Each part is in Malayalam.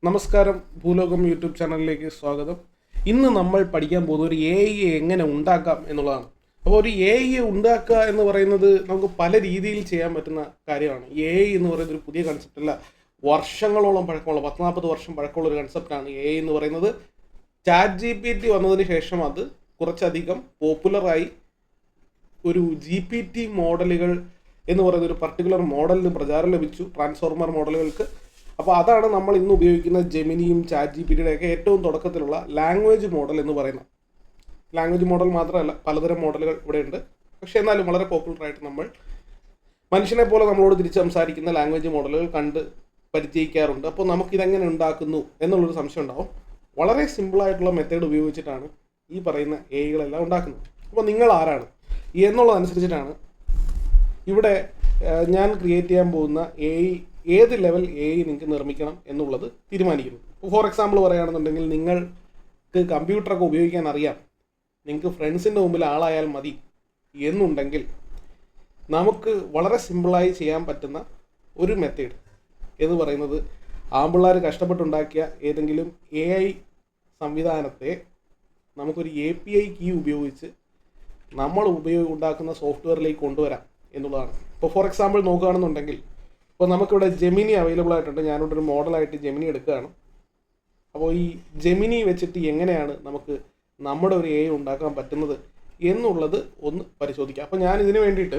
നമസ്കാരം, ഭൂലോകം യൂട്യൂബ് ചാനലിലേക്ക് സ്വാഗതം. ഇന്ന് നമ്മൾ പഠിക്കാൻ പോകുന്നത് ഒരു എ ഐ എങ്ങനെ ഉണ്ടാക്കാം എന്നുള്ളതാണ്. അപ്പോൾ ഒരു എ ഐ ഉണ്ടാക്കുക എന്ന് പറയുന്നത് നമുക്ക് പല രീതിയിൽ ചെയ്യാൻ പറ്റുന്ന കാര്യമാണ്. എ ഐ എന്ന് പറയുന്നത് ഒരു പുതിയ കൺസെപ്റ്റ് അല്ല, വർഷങ്ങളോളം പഴക്കമുള്ള 10-40 വർഷം പഴക്കമുള്ള ഒരു കൺസെപ്റ്റാണ് എ ഐ എന്ന് പറയുന്നത്. ചാറ്റ് GPT വന്നതിന് ശേഷം അത് കുറച്ചധികം പോപ്പുലറായി. ഒരു GPT മോഡലുകൾ എന്ന് പറയുന്ന ഒരു പർട്ടിക്കുലർ മോഡലിന് പ്രചാരം ലഭിച്ചു, ട്രാൻസ്ഫോർമർ മോഡലുകൾക്ക്. അപ്പോൾ അതാണ് നമ്മൾ ഇന്ന് ഉപയോഗിക്കുന്ന ജെമിനിയും ചാറ്റ് GPTയുടെയൊക്കെ ഏറ്റവും തുടക്കത്തിലുള്ള ലാംഗ്വേജ് മോഡൽ എന്ന് പറയുന്നത്. ലാംഗ്വേജ് മോഡൽ മാത്രമല്ല, പലതരം മോഡലുകൾ ഇവിടെ ഉണ്ട്. പക്ഷേ എന്നാലും വളരെ പോപ്പുലറായിട്ട് നമ്മൾ മനുഷ്യനെ പോലെ നമ്മളോട് തിരിച്ച് സംസാരിക്കുന്ന ലാംഗ്വേജ് മോഡലുകൾ കണ്ട് പരിചയിക്കാറുണ്ട്. അപ്പോൾ നമുക്കിതെങ്ങനെ ഉണ്ടാക്കുന്നു എന്നുള്ളൊരു സംശയം ഉണ്ടാവും. വളരെ സിമ്പിളായിട്ടുള്ള മെത്തേഡ് ഉപയോഗിച്ചിട്ടാണ് ഈ പറയുന്ന എ ഐകളെല്ലാം ഉണ്ടാക്കുന്നത്. അപ്പോൾ നിങ്ങൾ ആരാണ് എന്നുള്ളതനുസരിച്ചിട്ടാണ് ഇവിടെ ഞാൻ ക്രിയേറ്റ് ചെയ്യാൻ പോകുന്ന എ ഐ ഏത് ലെവൽ എ ഐ നിങ്ങൾക്ക് നിർമ്മിക്കണം എന്നുള്ളത് തീരുമാനിക്കുന്നു. ഫോർ എക്സാമ്പിൾ പറയുകയാണെന്നുണ്ടെങ്കിൽ, നിങ്ങൾക്ക് കമ്പ്യൂട്ടറൊക്കെ ഉപയോഗിക്കാൻ അറിയാം, നിങ്ങൾക്ക് ഫ്രണ്ട്സിൻ്റെ മുമ്പിൽ ആളായാൽ മതി എന്നുണ്ടെങ്കിൽ നമുക്ക് വളരെ സിമ്പിളായി ചെയ്യാൻ പറ്റുന്ന ഒരു മെത്തേഡ് എന്ന് പറയുന്നത്, ആമ്പിള്ളേർ കഷ്ടപ്പെട്ടുണ്ടാക്കിയ ഏതെങ്കിലും എ ഐ സംവിധാനത്തെ നമുക്കൊരു API കീ ഉപയോഗിച്ച് നമ്മൾ ഉണ്ടാക്കുന്ന സോഫ്റ്റ്വെയറിലേക്ക് കൊണ്ടുവരാം എന്നുള്ളതാണ്. ഇപ്പോൾ ഫോർ എക്സാമ്പിൾ നോക്കുകയാണെന്നുണ്ടെങ്കിൽ, ഇപ്പോൾ നമുക്കിവിടെ ജെമിനി അവൈലബിൾ ആയിട്ടുണ്ട്. ഞാനിവിടെ ഒരു മോഡലായിട്ട് ജെമിനി എടുക്കുകയാണ്. അപ്പോൾ ഈ ജെമിനി വെച്ചിട്ട് എങ്ങനെയാണ് നമുക്ക് നമ്മുടെ ഒരു AI ഉണ്ടാക്കാൻ പറ്റുന്നത് എന്നുള്ളത് ഒന്ന് പരിശോധിക്കാം. അപ്പോൾ ഞാൻ ഇതിന് വേണ്ടിയിട്ട്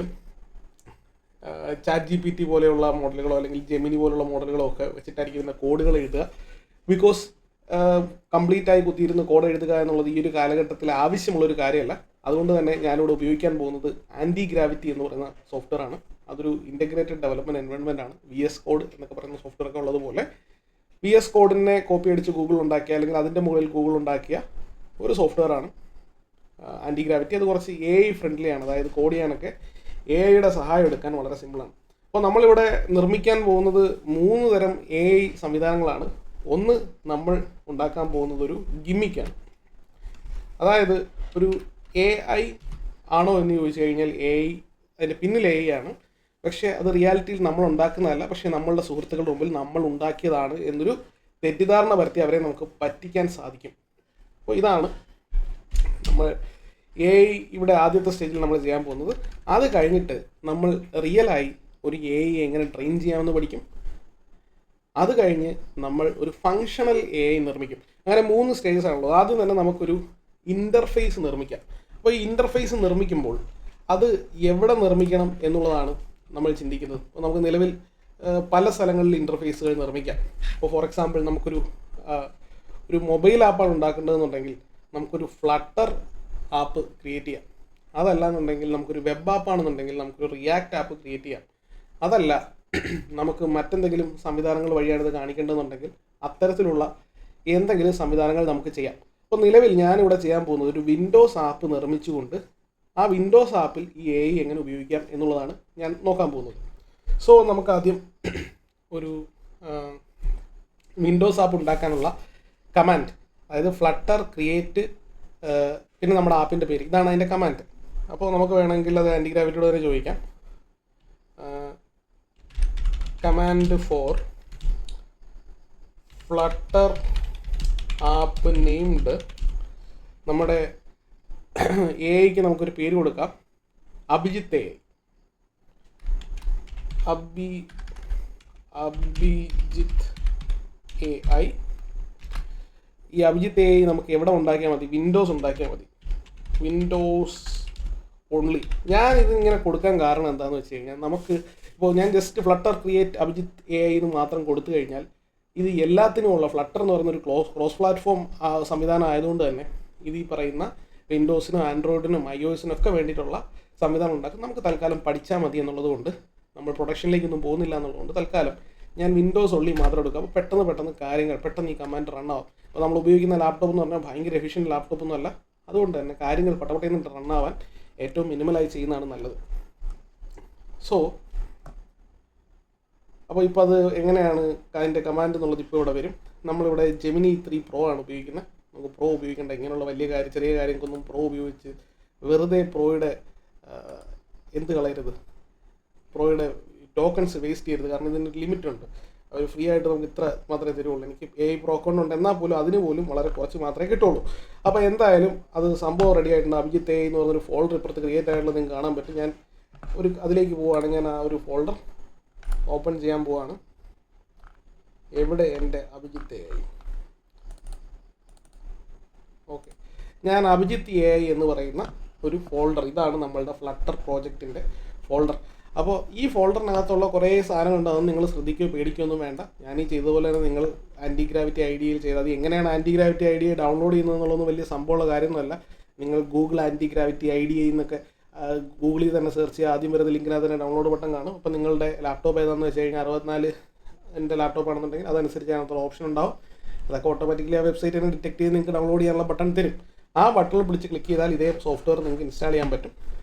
ചാറ്റ് GPT പോലെയുള്ള മോഡലുകളോ അല്ലെങ്കിൽ ജെമിനി പോലുള്ള മോഡലുകളോ ഒക്കെ വെച്ചിട്ടായിരിക്കും ഇതിൻ്റെ കോഡുകൾ എഴുതുക. ബിക്കോസ് കംപ്ലീറ്റ് ആയി കുത്തിയിരുന്ന് കോഡ് എഴുതുക എന്നുള്ളത് ഈ ഒരു കാലഘട്ടത്തിൽ ആവശ്യമുള്ളൊരു കാര്യമല്ല. അതുകൊണ്ട് തന്നെ ഞാനിവിടെ ഉപയോഗിക്കാൻ പോകുന്നത് ആൻറ്റി ഗ്രാവിറ്റി എന്ന് പറയുന്ന സോഫ്റ്റ്വെയർ ആണ്. അതൊരു ഇൻ്റഗ്രേറ്റഡ് ഡെവലപ്മെൻറ്റ് എൻവയോൺമെൻ്റ് ആണ്. VS കോഡ് എന്നൊക്കെ പറയുന്ന സോഫ്റ്റ്വെയർ ഒക്കെ ഉള്ളതുപോലെ VS കോഡിനെ കോപ്പി അടിച്ച് ഗൂഗിൾ ഉണ്ടാക്കിയ അല്ലെങ്കിൽ അതിൻ്റെ മുകളിൽ ഗൂഗിൾ ഉണ്ടാക്കിയ ഒരു സോഫ്റ്റ്വെയർ ആണ് ആൻറ്റി ഗ്രാവിറ്റി. അത് കുറച്ച് AI ഫ്രണ്ട്ലി ആണ്. അതായത് കോഡ് ചെയ്യാനൊക്കെ AIയുടെ സഹായം എടുക്കാൻ വളരെ സിമ്പിളാണ്. അപ്പോൾ നമ്മളിവിടെ നിർമ്മിക്കാൻ പോകുന്നത് 3 തരം AI സംവിധാനങ്ങളാണ്. ഒന്ന്, നമ്മൾ ഉണ്ടാക്കാൻ പോകുന്നത് ഒരു ഗിമ്മിക്കാണ്. അതായത് ഒരു AI ആണോ എന്ന് ചോദിച്ചു കഴിഞ്ഞാൽ AI, അതിൻ്റെ പിന്നിൽ AI ആണ്. പക്ഷേ അത് റിയാലിറ്റിയിൽ നമ്മൾ ഉണ്ടാക്കുന്നതല്ല, പക്ഷേ നമ്മളുടെ സുഹൃത്തുക്കളുടെ മുമ്പിൽ നമ്മൾ ഉണ്ടാക്കിയതാണ് എന്നൊരു തെറ്റിദ്ധാരണ വരുത്തി അവരെ നമുക്ക് പറ്റിക്കാൻ സാധിക്കും. അപ്പോൾ ഇതാണ് നമ്മൾ AI ഇവിടെ ആദ്യത്തെ സ്റ്റേജിൽ നമ്മൾ ചെയ്യാൻ പോകുന്നത്. അത് കഴിഞ്ഞിട്ട് നമ്മൾ റിയലായി ഒരു AI എങ്ങനെ ട്രെയിൻ ചെയ്യാമെന്ന് പഠിക്കും. അത് കഴിഞ്ഞ് നമ്മൾ ഒരു ഫങ്ഷണൽ AI നിർമ്മിക്കും. അങ്ങനെ 3 സ്റ്റേജസ് ആണുള്ളത്. ആദ്യം തന്നെ നമുക്കൊരു ഇൻ്റർഫേസ് നിർമ്മിക്കാം. അപ്പോൾ ഈ ഇൻ്റർഫേസ് നിർമ്മിക്കുമ്പോൾ അത് എവിടെ നിർമ്മിക്കണം എന്നുള്ളതാണ് നമ്മൾ ചിന്തിക്കുന്നത്. അപ്പോൾ നമുക്ക് നിലവിൽ പല സ്ഥലങ്ങളിൽ ഇൻ്റർഫേസുകൾ നിർമ്മിക്കാം. ഇപ്പോൾ ഫോർ എക്സാമ്പിൾ നമുക്കൊരു മൊബൈൽ ആപ്പാണ് ഉണ്ടാക്കേണ്ടതെന്നുണ്ടെങ്കിൽ നമുക്കൊരു ഫ്ലട്ടർ ആപ്പ് ക്രിയേറ്റ് ചെയ്യാം. അതല്ലാന്നുണ്ടെങ്കിൽ നമുക്കൊരു വെബ് ആപ്പാണെന്നുണ്ടെങ്കിൽ നമുക്കൊരു റിയാക്ട് ആപ്പ് ക്രിയേറ്റ് ചെയ്യാം. അതല്ല, നമുക്ക് മറ്റെന്തെങ്കിലും സംവിധാനങ്ങൾ വഴിയാണ് ഇത് കാണിക്കേണ്ടതെന്നുണ്ടെങ്കിൽ അത്തരത്തിലുള്ള എന്തെങ്കിലും സംവിധാനങ്ങൾ നമുക്ക് ചെയ്യാം. അപ്പോൾ നിലവിൽ ഞാനിവിടെ ചെയ്യാൻ പോകുന്നത് ഒരു വിൻഡോസ് ആപ്പ് നിർമ്മിച്ചുകൊണ്ട് ആ വിൻഡോസ് ആപ്പിൽ ഈ AI എങ്ങനെ ഉപയോഗിക്കാം എന്നുള്ളതാണ് ഞാൻ നോക്കാൻ പോകുന്നത്. സോ നമുക്ക് ആദ്യം ഒരു വിൻഡോസ് ആപ്പ് ഉണ്ടാക്കാനുള്ള കമാൻഡ്, അതായത് ഫ്ലട്ടർ ക്രിയേറ്റ് പിന്നെ നമ്മുടെ ആപ്പിൻ്റെ പേര്, ഇതാണ് അതിൻ്റെ കമാൻഡ്. അപ്പോൾ നമുക്ക് വേണമെങ്കിൽ അത് ആൻറ്റി ഗ്രാവിറ്റിയോട് തന്നെ ചോദിക്കാം. Command for Flutter app named, നമ്മുടെ AIക്ക് നമുക്കൊരു പേര് കൊടുക്കാം, അഭിജിത്ത് AI. അഭിജിത്ത് AI. ഈ അഭിജിത്ത് AI നമുക്ക് എവിടെ ഉണ്ടാക്കിയാൽ മതി? വിൻഡോസ് ഉണ്ടാക്കിയാൽ മതി, വിൻഡോസ് ഓൺലി. ഞാൻ ഇതിങ്ങനെ കൊടുക്കാൻ കാരണം എന്താണെന്ന് വെച്ച് കഴിഞ്ഞാൽ, നമുക്ക് ഇപ്പോൾ ഞാൻ just flutter create Abhijith AI എന്ന് മാത്രം കൊടുത്തു കഴിഞ്ഞാൽ ഇത് എല്ലാത്തിനുമുള്ള, ഫ്ലട്ടർ എന്ന് പറയുന്ന ഒരു ക്രോസ് പ്ലാറ്റ്ഫോം സംവിധാനം ആയതുകൊണ്ട് തന്നെ ഇത് ഈ പറയുന്ന വിൻഡോസിനും ആൻഡ്രോയിഡിനും iOSനും ഒക്കെ വേണ്ടിയിട്ടുള്ള സംവിധാനം ഉണ്ടാക്കും. നമുക്ക് തൽക്കാലം പഠിച്ചാൽ മതി എന്നുള്ളത് കൊണ്ട്, നമ്മൾ പ്രൊഡക്ഷനിലേക്കൊന്നും പോകുന്നില്ല എന്നുള്ളതുകൊണ്ട് തൽക്കാലം ഞാൻ വിൻഡോസ് ഉള്ളി മാത്രം എടുക്കുക. അപ്പോൾ പെട്ടെന്ന് കാര്യങ്ങൾ പെട്ടെന്ന് ഈ കമാൻഡ് റണ്ണാവും. അപ്പോൾ നമ്മൾ ഉപയോഗിക്കുന്ന ലാപ്ടോപ്പ് എന്ന് പറഞ്ഞാൽ ഭയങ്കര എഫിഷ്യൻറ്റ് ലാപ്ടോപ്പൊന്നും അല്ല. അതുകൊണ്ട് തന്നെ കാര്യങ്ങൾ പെട്ടെന്ന് റണ്ണാവാൻ ഏറ്റവും മിനിമലായി ചെയ്യുന്നതാണ് നല്ലത്. സോ അപ്പോൾ ഇപ്പോൾ അത് എങ്ങനെയാണ് അതിൻ്റെ കമാൻഡ് എന്നുള്ളത് ഇപ്പോൾ ഇവിടെ വരും. നമ്മളിവിടെ ജെമിനി 3 Pro ആണ് ഉപയോഗിക്കുന്നത്. നമുക്ക് Pro ഉപയോഗിക്കേണ്ട, ഇങ്ങനെയുള്ള ചെറിയ കാര്യങ്ങൾക്കൊന്നും Pro ഉപയോഗിച്ച് വെറുതെ പ്രോയുടെ എന്ത് കളയരുത്, പ്രോയുടെ ടോക്കൺസ് വേസ്റ്റ് ചെയ്യരുത്. കാരണം ഇതിന് ലിമിറ്റ് ഉണ്ട്. അവർ ഫ്രീ ആയിട്ട് നമുക്ക് ഇത്ര മാത്രമേ തരുള്ളൂ. എനിക്ക് AI Pro അക്കൗണ്ട് ഉണ്ട്, എന്നാൽ പോലും അതിന് പോലും വളരെ കുറച്ച് മാത്രമേ കിട്ടുള്ളൂ. അപ്പോൾ എന്തായാലും അത് സംഭവം റെഡി ആയിട്ടുണ്ട്. അഭിജിത്ത് AI എന്ന് പറഞ്ഞൊരു ഫോൾഡർ ഇപ്പുറത്ത് ക്രിയേറ്റ് ആയിട്ടുള്ളത് നിങ്ങൾക്ക് കാണാൻ പറ്റും. ഞാൻ അതിലേക്ക് പോവുകയാണ്. ഞാൻ ആ ഒരു ഫോൾഡർ ഓപ്പൺ ചെയ്യാൻ പോവുകയാണ്. എവിടെ എൻ്റെ അഭിജിത്ത് AI? ഓക്കെ, ഞാൻ അഭിജിത്ത് AI എന്ന് പറയുന്ന ഒരു ഫോൾഡർ, ഇതാണ് നമ്മളുടെ ഫ്ലട്ടർ പ്രോജക്റ്റിൻ്റെ ഫോൾഡർ. അപ്പോൾ ഈ ഫോൾഡറിനകത്തുള്ള കുറേ സാധനങ്ങളുണ്ട്. അതൊന്നും നിങ്ങൾ ശ്രദ്ധിക്കുകയോ പേടിക്കുകയൊന്നും വേണ്ട. ഞാൻ ഈ ചെയ്തതുപോലെ തന്നെ നിങ്ങൾ ആൻറ്റിഗ്രാവിറ്റി IDEയിൽ ചെയ്താൽ മതി. എങ്ങനെയാണ് ആൻറ്റിഗ്രാവിറ്റി IDE ഡൗൺലോഡ് ചെയ്യുന്നതെന്നുള്ളതൊന്നും വലിയ സംഭവമുള്ള കാര്യമൊന്നുമല്ല. നിങ്ങൾ ഗൂഗിൾ ആൻറ്റിഗ്രാവിറ്റി IDE എന്നൊക്കെ ഗൂഗിളിൽ തന്നെ സെർച്ച് ചെയ്യുക. ആദ്യം വരുന്ന ലിങ്കിനകത്ത് തന്നെ ഡൗൺലോഡ് ബട്ടൺ കാണും. അപ്പോൾ നിങ്ങളുടെ ലാപ്ടോപ്പ് ഏതാണെന്ന് വെച്ച് കഴിഞ്ഞാൽ 64 എൻ്റെ ലാപ്ടോപ്പ് ആണെന്നുണ്ടെങ്കിൽ അതനുസരിച്ച് അതിനകത്തുള്ള ഓപ്ഷൻ ഉണ്ടാവും. അതൊക്കെ ഓട്ടോമാറ്റിക്കലി ആ വെബ്സൈറ്റ് തന്നെ ഡിറ്റക്ട് ചെയ്ത് നിങ്ങൾക്ക് ഡൗൺലോഡ് ചെയ്യാനുള്ള ബട്ടൺ തരും. ആ ബട്ടണിൽ പിടിച്ച് ക്ലിക്ക് ചെയ്താൽ ഇതേ സോഫ്റ്റ്വെയർ നിങ്ങൾക്ക് ഇൻസ്റ്റാൾ ചെയ്യാൻ പറ്റും.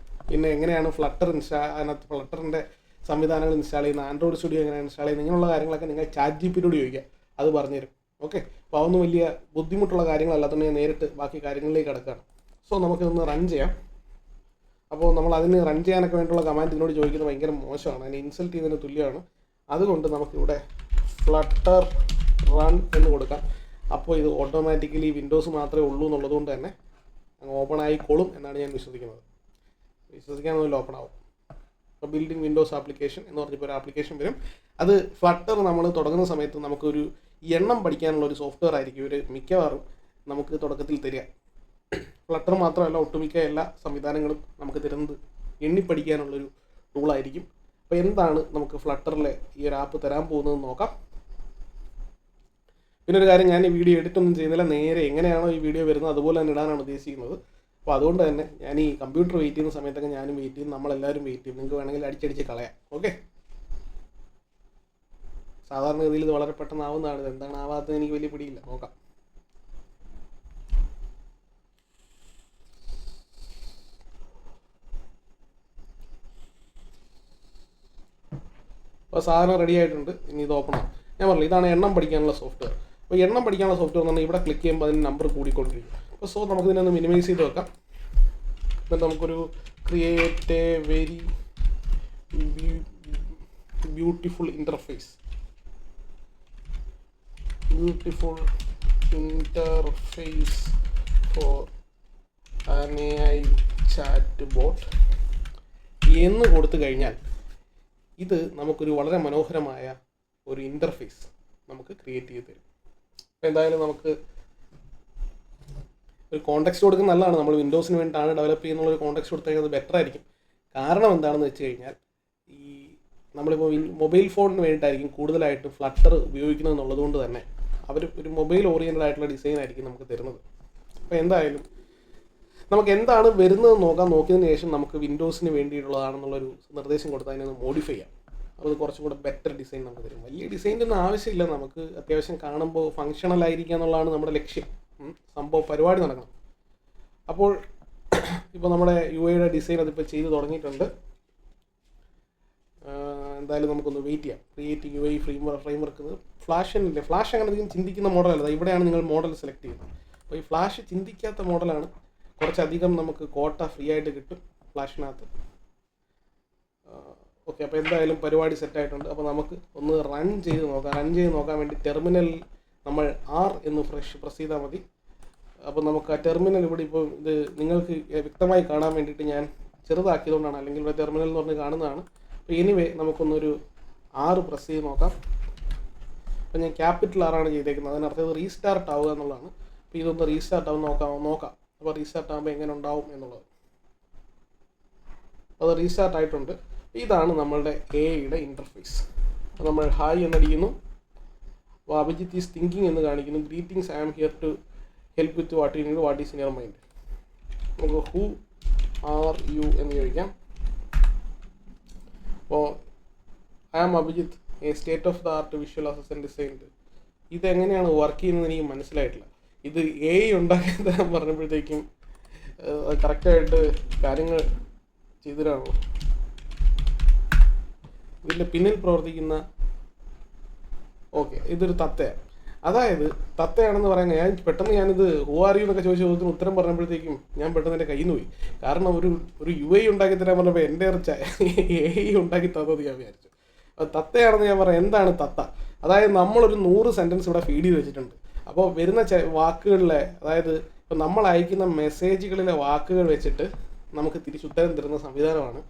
പിന്നെ എങ്ങനെയാണ് ഫ്ലട്ടർ അതിനകത്ത് ഫ്ലട്ടറിൻ്റെ സംവിധാനങ്ങൾ ഇൻസ്റ്റാൾ ചെയ്യുന്നത്, ആൻഡ്രോയിഡ് സ്റ്റുഡിയോ എങ്ങനെയാണ് ഇൻസ്റ്റാൾ ചെയ്യുന്നത്, ഇങ്ങനെയുള്ള കാര്യങ്ങളൊക്കെ നിങ്ങൾ ChatGPTയോട് ചോദിക്കുക, അത് പറഞ്ഞുതരും. ഓക്കെ, അപ്പോൾ അതൊന്നും വലിയ ബുദ്ധിമുട്ടുള്ള കാര്യങ്ങളല്ലാത്തതുകൊണ്ട് ഞാൻ നേരിട്ട് ബാക്കി കാര്യങ്ങളിലേക്ക് കിടക്കുകയാണ്. സോ നമുക്കിതൊന്ന് റൺ ചെയ്യാം. അപ്പോൾ നമ്മൾ അതിന് റൺ ചെയ്യാനൊക്കെ വേണ്ടിയുള്ള കമാൻഡ് ഇതിനോട് ചോദിക്കുന്നത് ഭയങ്കര മോശമാണ്, അതിനെ ഇൻസൾട്ട് ചെയ്യുന്നതിന് തുല്യമാണ്. അതുകൊണ്ട് നമുക്കിവിടെ ഫ്ലട്ടർ റൺ എന്ന് കൊടുക്കാം. അപ്പോൾ ഇത് ഓട്ടോമാറ്റിക്കലി വിൻഡോസ് മാത്രമേ ഉള്ളൂ എന്നുള്ളതുകൊണ്ട് തന്നെ അങ്ങ് ഓപ്പൺ ആയിക്കോളും എന്നാണ് ഞാൻ വിശ്വസിക്കുന്നത്. വിശ്വസിക്കാനൊന്നുമില്ല, ഓപ്പൺ ആവും. അപ്പോൾ ബിൽഡിംഗ് വിൻഡോസ് ആപ്ലിക്കേഷൻ എന്ന് പറഞ്ഞപ്പോൾ ഒരു ആപ്ലിക്കേഷൻ വരും. അത് ഫ്ലട്ടർ നമ്മൾ തുടങ്ങുന്ന സമയത്ത് നമുക്കൊരു എണ്ണം പഠിക്കാനുള്ള ഒരു സോഫ്റ്റ്വെയർ ആയിരിക്കും ഒരു മിക്കവാറും നമുക്ക് തുടക്കത്തിൽ തരിക. ഫ്ലട്ടർ മാത്രമല്ല, ഒട്ടുമിക്ക എല്ലാ സംവിധാനങ്ങളും നമുക്ക് തരുന്നത് എണ്ണിപ്പഠിക്കാനുള്ളൊരു ടൂളായിരിക്കും. അപ്പോൾ എന്താണ് നമുക്ക് ഫ്ലട്ടറിലെ ഈ ഒരു ആപ്പ് തരാൻ പോകുന്നതെന്ന് നോക്കാം. പിന്നെ ഒരു കാര്യം, ഞാൻ ഈ വീഡിയോ എഡിറ്റ് ഒന്നും ചെയ്യുന്നില്ല, നേരെ എങ്ങനെയാണോ ഈ വീഡിയോ വരുന്നത് അതുപോലെ തന്നെ ഇടാനാണ് ഉദ്ദേശിക്കുന്നത്. അപ്പോൾ അതുകൊണ്ട് തന്നെ ഞാൻ ഈ കമ്പ്യൂട്ടർ വെയിറ്റ് ചെയ്യുന്ന സമയത്തൊക്കെ ഞാനും വെയിറ്റ് ചെയ്യും, നമ്മളെല്ലാവരും വെയിറ്റ് ചെയ്യും. നിങ്ങൾക്ക് വേണമെങ്കിൽ അടിച്ചടിച്ച് കളയാം. ഓക്കെ, സാധാരണഗതിയിൽ ഇത് വളരെ പെട്ടെന്ന് ആവുന്നതാണ്. ഇത് എന്താണ് ആവാത്തത് എനിക്ക് വലിയ പിടിയില്ല, നോക്കാം. അപ്പോൾ സാധനം റെഡി ആയിട്ടുണ്ട്. ഇനി ഇത് ഓപ്പൺ ആവും. ഞാൻ പറഞ്ഞു ഇതാണ് എണ്ണം പഠിക്കാനുള്ള സോഫ്റ്റ്വെയർ. അപ്പോൾ എണ്ണം പഠിക്കാനുള്ള സോഫ്റ്റ്വെയർ എന്ന് പറഞ്ഞാൽ ഇവിടെ ക്ലിക്ക് ചെയ്യുമ്പോൾ അതിന് നമ്പർ കൂടിക്കൊണ്ടിരിക്കും. അപ്പോൾ സോ നമുക്ക് ഇതിനൊന്ന് മിനിമൈസ് ചെയ്ത് വെക്കാം. എന്നിട്ട് നമുക്കൊരു create a very beautiful interface for an AI chat bot എന്ന് കൊടുത്തു കഴിഞ്ഞാൽ ഇത് നമുക്കൊരു വളരെ മനോഹരമായ ഒരു ഇൻ്റർഫേസ് നമുക്ക് ക്രിയേറ്റ് ചെയ്ത് തരും. അപ്പോൾ എന്തായാലും നമുക്ക് ഒരു കോണ്ടെക്സ്റ്റ് കൊടുക്കുന്നത് നല്ലതാണ്. നമ്മൾ വിൻഡോസിന് വേണ്ടിയിട്ടാണ് ഡെവലപ്പ് ചെയ്യുന്നുള്ളൊരു കോണ്ടെക്സ്റ്റ് കൊടുത്തു കഴിഞ്ഞാൽ അത് ബെറ്റർ ആയിരിക്കും. കാരണം എന്താണെന്ന് വെച്ച് കഴിഞ്ഞാൽ ഈ നമ്മളിപ്പോൾ മൊബൈൽ ഫോണിന് വേണ്ടിയിട്ടായിരിക്കും കൂടുതലായിട്ടും ഫ്ലട്ടർ ഉപയോഗിക്കുന്നത് എന്നുള്ളതുകൊണ്ട് തന്നെ അവർ ഒരു മൊബൈൽ ഓറിയൻറ്റഡ് ആയിട്ടുള്ള ഡിസൈൻ ആയിരിക്കും നമുക്ക് തരുന്നത്. അപ്പോൾ എന്തായാലും നമുക്ക് എന്താണ് വരുന്നത് നോക്കാം. നോക്കിയതിന് ശേഷം നമുക്ക് വിൻഡോസിന് വേണ്ടിയിട്ടുള്ളതാണെന്നുള്ളൊരു നിർദ്ദേശം കൊടുത്ത് അതിനൊന്ന് മോഡിഫൈ ചെയ്യാം. അപ്പോൾ അത് കുറച്ചും കൂടെ ബെറ്റർ ഡിസൈൻ നമുക്ക് തരും. വലിയ ഡിസൈൻ്റെ ഒന്നും ആവശ്യമില്ല, നമുക്ക് അത്യാവശ്യം കാണുമ്പോൾ ഫങ്ഷണൽ ആയിരിക്കുക എന്നുള്ളതാണ് നമ്മുടെ ലക്ഷ്യം. സംഭവം പരിപാടി നടക്കണം. അപ്പോൾ ഇപ്പോൾ നമ്മുടെ UIയുടെ ഡിസൈൻ അതിപ്പോൾ ചെയ്ത് തുടങ്ങിയിട്ടുണ്ട്. എന്തായാലും നമുക്കൊന്ന് വെയിറ്റ് ചെയ്യാം. ക്രിയേറ്റ് UI ഫ്രെയിംവർക്ക് ഫ്ലാഷ് അങ്ങനെ അധികം ചിന്തിക്കുന്ന മോഡലല്ല. ഇവിടെയാണ് നിങ്ങൾ മോഡൽ സെലക്ട് ചെയ്യുന്നത്. അപ്പോൾ ഈ ഫ്ലാഷ് ചിന്തിക്കാത്ത മോഡലാണ്. കുറച്ചധികം നമുക്ക് കോട്ട ഫ്രീ ആയിട്ട് കിട്ടും ഫ്ലാഷിനകത്ത്. ഓക്കെ, അപ്പോൾ എന്തായാലും പരിപാടി സെറ്റായിട്ടുണ്ട്. അപ്പോൾ നമുക്ക് ഒന്ന് റൺ ചെയ്ത് നോക്കാൻ വേണ്ടി ടെർമിനലിൽ നമ്മൾ R എന്ന് പ്രസ് ചെയ്താൽ മതി. അപ്പോൾ നമുക്ക് ആ ടെർമിനൽ ഇവിടെ ഇപ്പോൾ ഇത് നിങ്ങൾക്ക് വ്യക്തമായി കാണാൻ വേണ്ടിയിട്ട് ഞാൻ ചെറുതാക്കിയതുകൊണ്ടാണ്, അല്ലെങ്കിൽ ഇവിടെ ടെർമിനൽ എന്ന് പറഞ്ഞ് കാണുന്നതാണ്. അപ്പോൾ എനിവേ നമുക്കൊന്നൊരു R പ്രസ് ചെയ്ത് നോക്കാം. അപ്പോൾ ഞാൻ ക്യാപിറ്റൽ R ആണ് ചെയ്തേക്കുന്നത്. അതിനർത്ഥം ഇത് റീസ്റ്റാർട്ട് ആവുക എന്നുള്ളതാണ്. അപ്പോൾ ഇതൊന്ന് റീസ്റ്റാർട്ട് ആവും നോക്കാം. അപ്പോൾ റീസ്റ്റാർട്ട് ആകുമ്പോൾ എങ്ങനെ ഉണ്ടാവും എന്നുള്ളത്. അപ്പോൾ അത് റീസ്റ്റാർട്ട് ആയിട്ടുണ്ട്. ഇതാണ് നമ്മളുടെ AIയുടെ ഇൻ്റർഫേസ്. അപ്പോൾ നമ്മൾ ഹായ് എന്നടിക്കുന്നു. അപ്പോൾ അഭിജിത്ത് ഈസ് തിങ്കിങ് എന്ന് കാണിക്കുന്നു. Greetings, I am here to help with what you need, what is in your mind. നമുക്ക് ഹൂ ആർ യു എന്ന് ചോദിക്കാം. അപ്പോൾ I am Abhijith, a state of the art visual assistant design. ഇതെങ്ങനെയാണ് വർക്ക് ചെയ്യുന്നത് എനിക്ക് മനസ്സിലായിട്ടില്ല. ഇത് AI ഉണ്ടാക്കി തരാൻ പറഞ്ഞപ്പോഴത്തേക്കും കറക്റ്റായിട്ട് കാര്യങ്ങൾ ചെയ്തിട്ടാണോ? ഇതിൻ്റെ പിന്നിൽ പ്രവർത്തിക്കുന്ന ഇതൊരു തത്തയാണ്. അതായത് തത്തയാണെന്ന് പറയുന്നത് ഞാനിത് ഹൂ ആർ യു എന്നൊക്കെ ചോദിച്ച ചോദ്യത്തിന് ഉത്തരം പറഞ്ഞപ്പോഴത്തേക്കും ഞാൻ പെട്ടെന്ന് എൻ്റെ കയ്യിൽ നിന്ന് പോയി. കാരണം ഒരു UI ഉണ്ടാക്കി തരാൻ പറഞ്ഞപ്പോൾ എൻ്റെ AI ഉണ്ടാക്കി തന്നത് ഞാൻ വിചാരിച്ചു. തത്തയാണെന്ന് ഞാൻ പറയാം. എന്താണ് തത്ത? അതായത് നമ്മളൊരു 100 സെൻറ്റൻസ് ഇവിടെ ഫീഡ് ചെയ്ത് വെച്ചിട്ടുണ്ട്. അപ്പോൾ വരുന്ന വാക്കുകളിലെ, അതായത് ഇപ്പോൾ നമ്മൾ അയക്കുന്ന മെസ്സേജുകളിലെ വാക്കുകൾ വെച്ചിട്ട് നമുക്ക് തിരിച്ചുത്തരം തരുന്ന സംവിധാനമാണ്